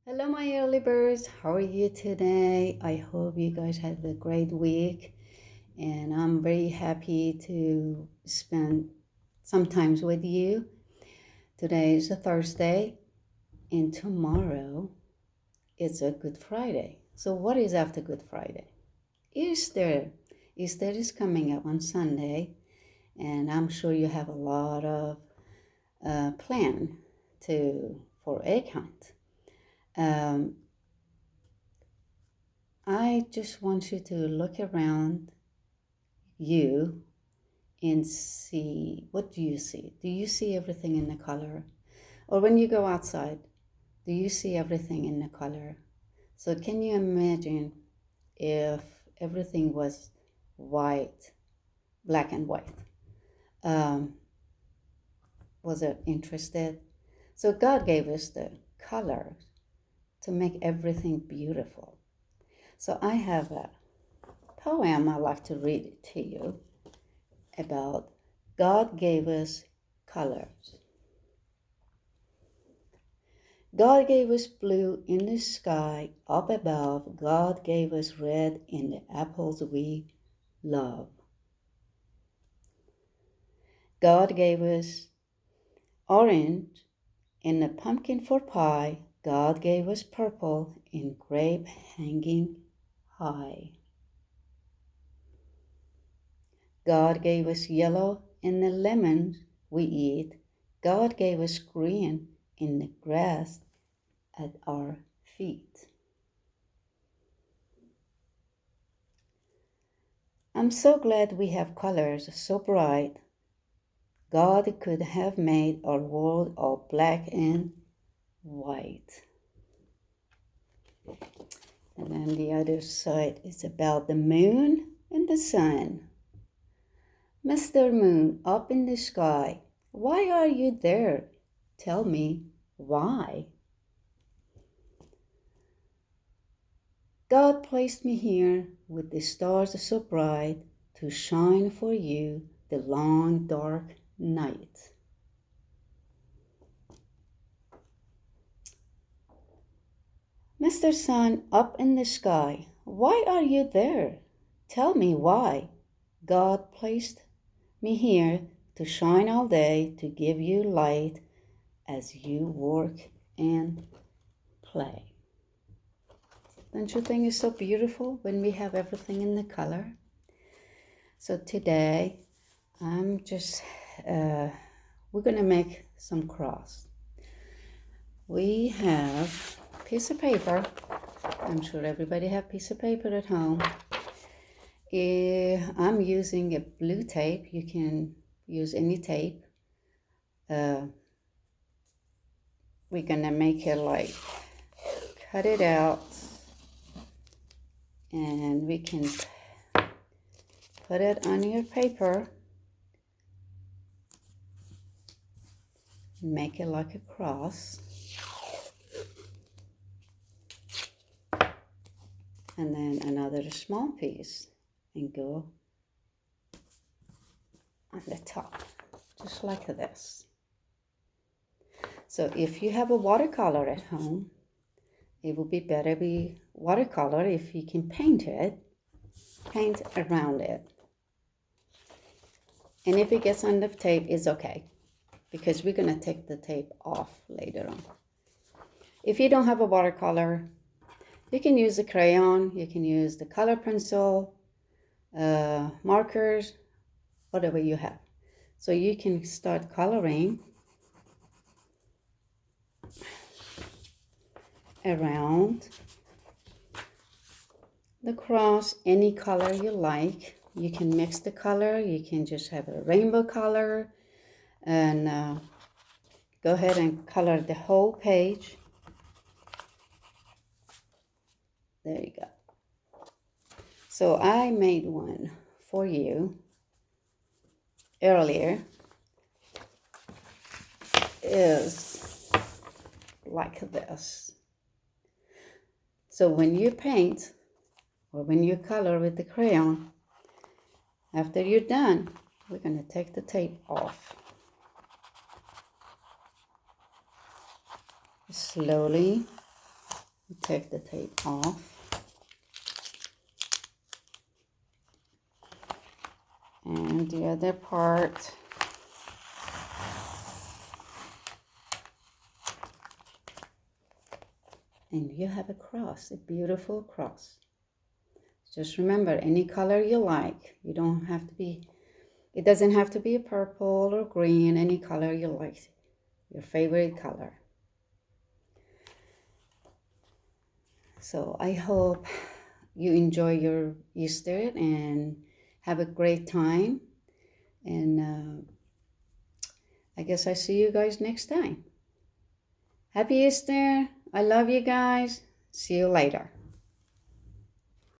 Hello, my early birds. How are you today? I hope you guys had a great week, and I'm very happy to spend some time with you. Today is a Thursday, and tomorrow is a Good Friday. So, what is after Good Friday? Easter. Easter is coming up on Sunday, and I'm sure you have a lot of plan for egg hunt. I just want you to look around you and see, what do you see? Do you see everything in the color? Or when you go outside, do you see everything in the color? So can you imagine if everything was white, black and white? Um, was it interested? So God gave us the colors to make everything beautiful. So I have a poem I'd like to read it to you about God gave us colors. God gave us blue in the sky up above. God gave us red in the apples we love. God gave us orange in the pumpkin for pie. God gave us purple in grape hanging high. God gave us yellow in the lemons we eat. God gave us green in the grass at our feet. I'm so glad we have colors so bright. God could have made our world all black and white. And then the other side is about the moon and the sun. Mr. Moon, up in the sky, why are you there? Tell me why. God placed me here with the stars so bright to shine for you the long dark night. Mr. Sun, up in the sky, why are you there? Tell me why. God placed me here to shine all day, to give you light as you work and play. Don't you think it's so beautiful when we have everything in the color? So today, we're gonna make some cross. We have a piece of paper. I'm sure everybody have a piece of paper at home. I'm using a blue tape. You can use any tape. We're gonna make it like, cut it out, and we can put it on your paper. Make it like a cross. And then another small piece and go on the top, just like this. So if you have a watercolor at home, it would be better be watercolor. If you can paint around it. And if it gets on the tape, it's okay, because we're gonna take the tape off later on. If you don't have a watercolor, you can use a crayon, you can use the color pencil, markers, whatever you have. So you can start coloring around the cross any color you like. You can mix the color, you can just have a rainbow color, and go ahead and color the whole page. There you go. So I made one for you earlier. Is like this. So when you paint or when you color with the crayon, after you're done, we're going to take the tape off. Slowly Take the tape off. And the other part. And you have a cross, a beautiful cross. Just remember, any color you like. You don't have to be, it doesn't have to be a purple or green, any color you like. Your favorite color. So I hope you enjoy your Easter and have a great time. And I guess I see you guys next time. Happy Easter. I love you guys. See you later.